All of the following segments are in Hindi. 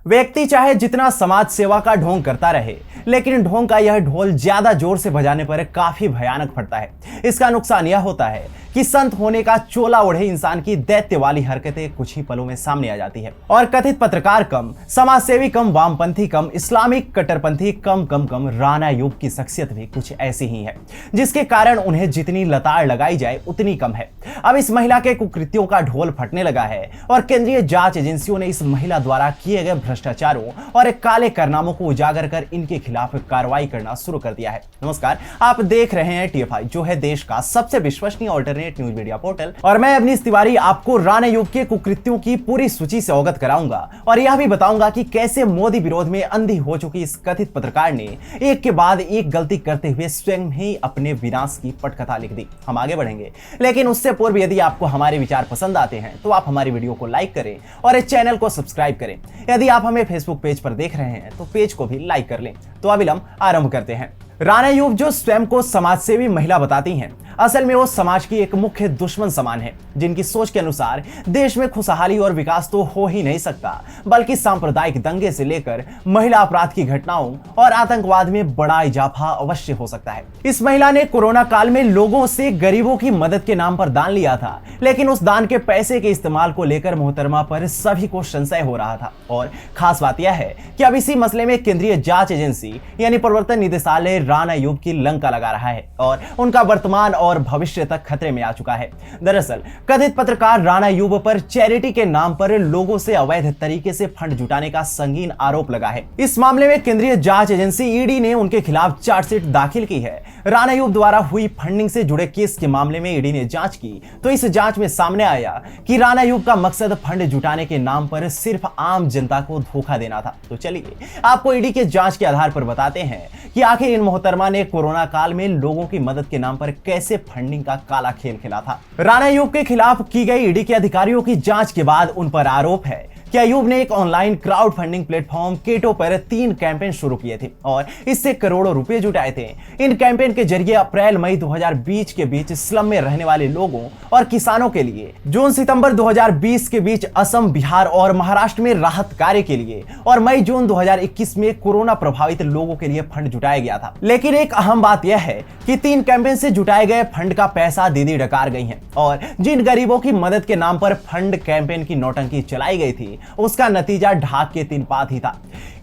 व्यक्ति चाहे जितना समाज सेवा का ढोंग करता रहे, लेकिन ढोंग का यह ढोल ज्यादा जोर से बजाने पर काफी भयानक फटता है। इसका नुकसान यह होता है कि संत होने का चोला ओढ़े इंसान की दैत्य वाली हरकतें कुछ ही पलों में सामने आ जाती है और कथित पत्रकार कम, समाजसेवी कम, वामपंथी कम, इस्लामिक कट्टरपंथी कम राणा यूब की शख्सियत भी कुछ ऐसी ही है, जिसके कारण उन्हें जितनी लताड़ लगाई जाए उतनी कम है। अब इस महिला के कुकृत्यों का ढोल फटने लगा है और केंद्रीय जांच एजेंसियों ने इस महिला द्वारा किए गए भ्रष्टाचारों और काले कारनामों को उजागर कर इनके खिलाफ कार्रवाई करना शुरू कर दिया है। नमस्कार, आप देख रहे हैं TFI, जो है देश का सबसे विश्वसनीय ऑल्टरनेट न्यूज मीडिया पोर्टल, और मैं अवनीश तिवारी आपको राणा यूब के कुकृत्यों की पूरी सूची से अवगत कराऊंगा और यह भी बताऊंगा कि कैसे मोदी विरोध में अंधी हो चुकी इस कथित पत्रकार ने एक के बाद एक गलती करते हुए स्वयं ही अपने विनाश की पटकथा लिख दी। हम आगे बढ़ेंगे, लेकिन उससे पूर्व यदि आपको हमारे विचार पसंद आते हैं तो आप हमारी वीडियो को लाइक करें और इस चैनल को सब्सक्राइब करें। यदि आप हमें फेसबुक पेज पर देख रहे हैं तो पेज को भी लाइक कर लें। तो अविलंब आरंभ करते हैं। राणा यूब, जो स्वयं को समाजसेवी महिला बताती हैं, असल में वो समाज की एक मुख्य दुश्मन समान है, जिनकी सोच के अनुसार देश में खुशहाली और विकास तो हो ही नहीं सकता, बल्कि सांप्रदायिक दंगे से लेकर महिला अपराध की घटनाओं और आतंकवाद में बड़ा इजाफा अवश्य हो सकता है। इस महिला ने कोरोना काल में लोगों से गरीबों की मदद के नाम पर दान लिया था, लेकिन उस दान के पैसे के इस्तेमाल को लेकर मोहतरमा पर सभी को संशय हो रहा था। और खास बात यह है कि अब इसी मसले में केंद्रीय जांच एजेंसी यानी प्रवर्तन निदेशालय राणा यूब की लंका लगा रहा है और उनका वर्तमान और भविष्य तक खतरे में आ चुका है। दरअसल कथित पत्रकार राणा यूब पर चैरिटी के नाम पर लोगों से अवैध तरीके से फंड जुटाने का संगीन आरोप लगा है। इस मामले में केंद्रीय जांच एजेंसी ईडी ने उनके खिलाफ चार्जशीट दाखिल की है। राणा यूब द्वारा हुई फंडिंग से जुड़े केस के मामले में ईडी ने जांच की तो इस जांच में सामने आया कि राणा यूब का मकसद फंड जुटाने के नाम पर सिर्फ आम जनता को धोखा देना था। तो चलिए आपको ईडी के जांच के आधार पर बताते हैं कि आखिर इन मोहतरमा ने कोरोना काल में लोगों की मदद के नाम पर कैसे फंडिंग का काला खेल खेला था। राणा यूब के खिलाफ की गई ईडी के अधिकारियों की जांच के बाद उन पर आरोप है कि अयूब ने एक online crowd funding platform Ketto पर 3 कैंपेन शुरू किए थे और इससे करोड़ों रुपए जुटाए थे। इन कैंपेन के जरिए अप्रैल मई 2020 के बीच स्लम में रहने वाले लोगों और किसानों के लिए, जून सितंबर 2020 के बीच असम, बिहार और महाराष्ट्र में राहत कार्य के लिए और मई जून 2021 में कोरोना प्रभावित लोगों के लिए फंड जुटाया गया था। लेकिन एक अहम बात यह है कि 3 कैंपेन से जुटाए गए फंड का पैसा दीदी डकार गई है और जिन गरीबों की मदद के नाम पर फंड कैंपेन की नौटंकी चलाई गई थी उसका नतीजा ढाक के 3 पात ही था।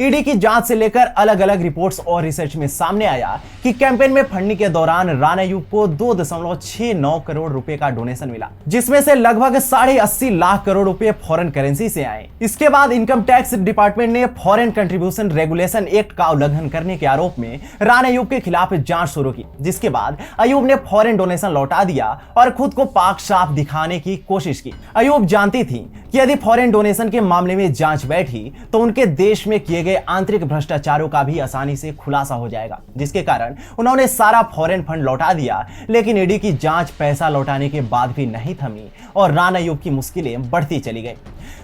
ईडी की जांच से लेकर अलग अलग रिपोर्ट्स और रिसर्च में सामने आया कि कैंपेन में फंडिंग के दौरान राणा यूब को 2.69 करोड़ रुपए का डोनेशन मिला, जिसमें से लगभग 80.5 लाख करोड़ रुपए फॉरेन करेंसी से आए। इसके बाद इनकम टैक्स डिपार्टमेंट ने फॉरेन कंट्रीब्यूशन रेगुलेशन एक्ट का उल्लंघन करने के आरोप में राणा यूब के खिलाफ जांच शुरू की, जिसके बाद अयूब ने फॉरेन डोनेशन लौटा दिया और खुद को पाक साफ दिखाने की कोशिश की। अयूब जानती थी कि यदि फॉरेन डोनेशन के मामले में जांच बैठी तो उनके देश में किए गए आंतरिक भ्रष्टाचारों का भी आसानी से खुलासा हो जाएगा, जिसके कारण उन्होंने सारा फॉरेन फंड लौटा दिया। लेकिन ईडी की जांच पैसा लौटाने के बाद भी नहीं थमी और राणा यूब की मुश्किलें बढ़ती चली गई।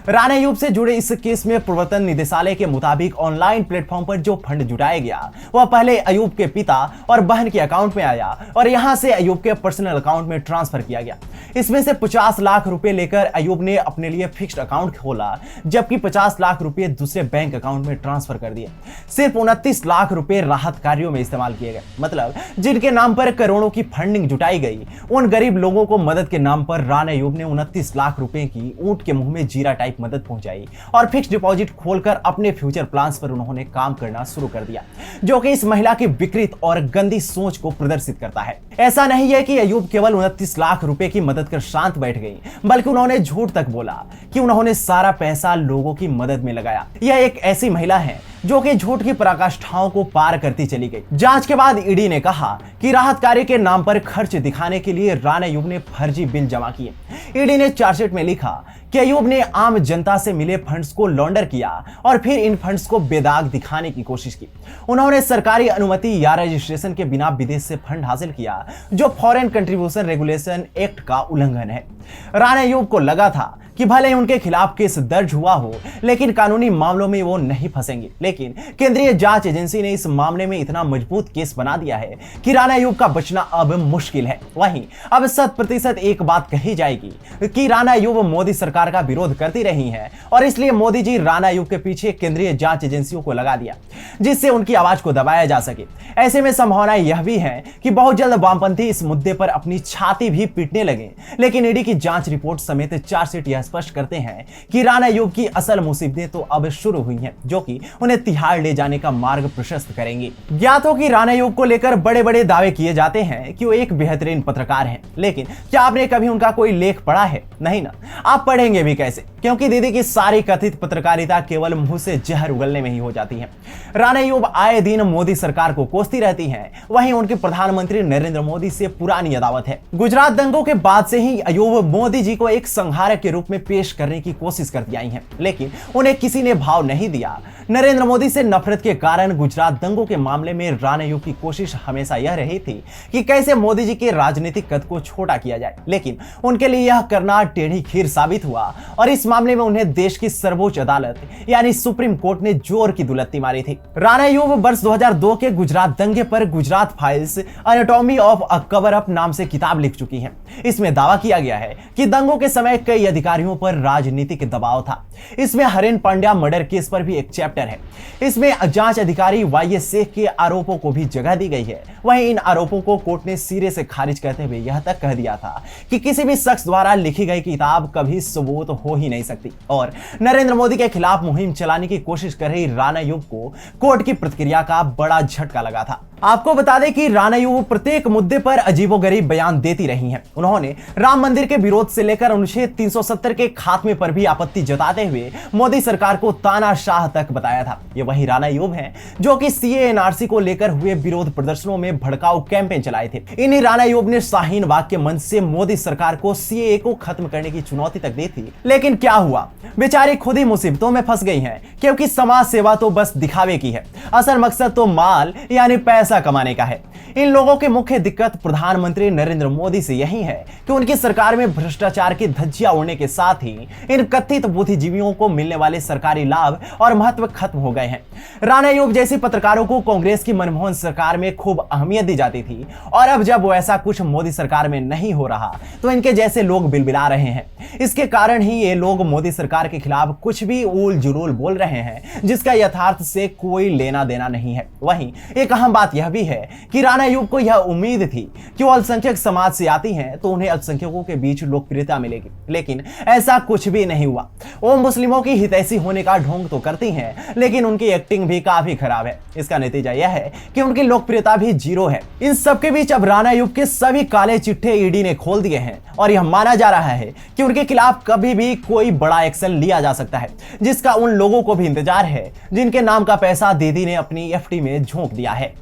राणा यूब से जुड़े इस केस में प्रवर्तन निदेशालय के मुताबिक ऑनलाइन प्लेटफॉर्म पर जो फंड जुटाया गया वह पहले अयूब के पिता और बहन के अकाउंट में आया और यहां से अयूब के पर्सनल अकाउंट में ट्रांसफर किया गया। इसमें से 50 लाख रुपए लेकर अयूब ने अपने लिए फिक्स्ड अकाउंट खोला, जबकि 50 लाख रुपए दूसरे बैंक अकाउंट में ट्रांसफर कर दिए। सिर्फ 29 लाख रुपए राहत कार्यों में इस्तेमाल किए गए। मतलब जिनके नाम पर करोड़ों की फंडिंग जुटाई गई, उन गरीब लोगों को मदद के नाम पर राणा यूब ने 29 लाख रुपए की ऊंट के मुंह में जीरा टाइप मदद पहुंचाई और फिक्स डिपॉजिट खोलकर अपने फ्यूचर प्लान्स पर उन्होंने काम करना शुरू कर दिया, जो कि इस महिला की विकृत और गंदी सोच को प्रदर्शित करता है। ऐसा नहीं है कि अयूब केवल 29 लाख रुपए की मदद कर शांत बैठ गई, बल्कि उन्होंने झूठ तक बोला कि उन्होंने सारा पैसा लोगों की मदद में लगाया। यह एक ऐसी महिला है जो कि झूठ की पराकाष्ठाओं को पार करती चली गई। जांच के बाद ईडी ने कहा कि राहत कार्य के नाम पर खर्च दिखाने के लिए राणा यूब ने फर्जी बिल जमा किए। ईडी ने चार्जशीट में लिखा कि अयूब ने आम जनता से मिले फंड्स को लॉन्डर किया और फिर इन फंड्स को बेदाग दिखाने की कोशिश की। उन्होंने सरकारी अनुमति या रजिस्ट्रेशन के बिना विदेश से फंड हासिल किया, जो फॉरेन कंट्रीब्यूशन रेगुलेशन एक्ट का उल्लंघन है। राणा यूब को लगा था कि भले उनके खिलाफ केस दर्ज हुआ हो, लेकिन कानूनी मामलों में वो नहीं फंसेंगे। लेकिन केंद्रीय जांच एजेंसी ने इस मामले में इतना मजबूत केस बना दिया है कि राणा अय्यूब का बचना अब मुश्किल है। वहीं अब 100% एक बात कही जाएगी कि राणा अय्यूब मोदी सरकार का विरोध करती रही हैं और इसलिए मोदी जी राणा अय्यूब के पीछे केंद्रीय जांच एजेंसियों को लगा दिया जिससे उनकी आवाज को दबाया जा सके। ऐसे में संभावना यह भी है कि बहुत जल्द वामपंथी इस मुद्दे पर अपनी छाती भी पीटने लगे। लेकिन ईडी की जांच रिपोर्ट समेत चार्जशीट यह स्पष्ट करते हैं कि राणा अय्यूब की असल मुसीबतें तो अब शुरू हुई हैं, जो कि उन्हें तिहाड़ ले जाने का मार्ग प्रशस्त करेंगी। ज्ञात हो कि राणा अय्यूब को लेकर बड़े बड़े दावे किए जाते हैं कि वो एक बेहतरीन पत्रकार हैं, लेकिन क्या आपने कभी उनका कोई लेख पढ़ा है? नहीं ना, आप पढ़ेंगे भी कैसे, क्योंकि दीदी की सारी कथित पत्रकारिता केवल मुंह से जहर उगलने में ही हो जाती है। राणा अय्यूब आए दिन मोदी सरकार को कोसती रहती हैं, वहीं उनके प्रधानमंत्री नरेंद्र मोदी से पुरानी अदावत है। गुजरात दंगों के बाद से ही अय्यूब मोदी जी को एक संहारक के रूप में पेश करने की कोशिश करती आई हैं, लेकिन उन्हें किसी ने भाव नहीं दिया। नरेंद्र मोदी से नफरत के कारण गुजरात दंगों के मामले में राणा अय्यूब की कोशिश हमेशा यह रही थी कि कैसे मोदी जी के राजनीतिक कद को छोटा किया जाए, लेकिन उनके लिए यह करना टेढ़ी खीर साबित हुआ और इस मामले में उन्हें देश की सर्वोच्च अदालत यानी सुप्रीम कोर्ट ने जोर की दुलत्ती मारी थी। राणा अय्यूब वर्ष 2002 के गुजरात दंगे पर Gujarat files anatomy of a cover up नाम से किताब लिख चुकी हैं। इसमें दावा किया गया है कि दंगों के समय कई अधिकारियों पर राजनीतिक दबाव था। इसमें हरेन पांड्या मर्डर केस पर भी एक चैप्टर है। इसमें जांच अधिकारी वाईएस शेख के आरोपों को भी जगह दी गई है। वहीं इन आरोपों को कोर्ट ने सिरे से खारिज करते हुए यह तक कह दिया था कि किसी भी शख्स द्वारा लिखी गई किताब कभी सबूत हो ही नहीं सकती और नरेंद्र मोदी के खिलाफ मुहिम चलाने की कोशिश कर रही राणा अय्यूब को कोर्ट की प्रतिक्रिया का बड़ा झटका लगा था। आपको बता दें कि राणा अय्यूब प्रत्येक मुद्दे पर अजीबोगरीब बयान देती रही हैं। उन्होंने राम मंदिर के विरोध से लेकर अनुच्छेद 370 के खात्मे पर भी आपत्ति जताते हुए मोदी सरकार को तानाशाह तक बताया था। ये वही राणा अय्यूब हैं जो कि सीए एनआरसी को लेकर हुए विरोध प्रदर्शनों में भड़काऊ कैंपेन चलाए थे। इन्हीं राणा अय्यूब ने शाहीन बाग के मंच से मोदी सरकार को सीए को खत्म करने की चुनौती तक दी थी, लेकिन क्या हुआ? बेचारी खुद ही मुसीबतों में फंस गई हैं, क्योंकि समाज सेवा तो बस दिखावे की है, असल मकसद तो माल यानी पैसा कमाने का है। इन लोगों की मुख्य दिक्कत प्रधानमंत्री नरेंद्र मोदी से यही है कि उनकी सरकार में भ्रष्टाचार की धज्जियां उड़ने के साथ ही इन कथित बुद्धिजीवियों को मिलने वाले सरकारी लाभ और महत्व खत्म हो गए हैं। राणा अय्यूब जैसे पत्रकारों को कांग्रेस की मनमोहन सरकार में खूब अहमियत दी जाती थी और अब जब वैसा कुछ मोदी सरकार में नहीं हो रहा तो इनके जैसे लोग बिलबिला रहे हैं। इसके कारण ही ये लोग मोदी सरकार के खिलाफ कुछ भी उल जुलूल बोल रहे हैं जिसका यथार्थ से कोई लेना देना नहीं है। वहीं एक अहम बात यह भी है कि राणा अय्यूब को यह उम्मीद थी कि वो अल्पसंख्यक समाज से आती हैं तो उन्हें अल्पसंख्यकों के बीच लोकप्रियता मिलेगी, लेकिन ऐसा कुछ भी नहीं हुआ। वो मुस्लिमों की हितैषी होने का ढोंग तो करती हैं, लेकिन उनकी एक्टिंग भी काफी खराब है। इसका नतीजा यह है कि उनकी लोकप्रियता भी जीरो है। इन सबके बीच अब राणा अय्यूब के सभी काले चिट्ठे ईडी ने खोल दिए हैं और यह माना जा रहा है कि उनके खिलाफ कभी भी कोई बड़ा एक्शन लिया जा सकता है, जिसका उन लोगों को भी इंतजार है जिनके नाम का पैसा दीदी ने अपनी एफडी में झोंक दिया है।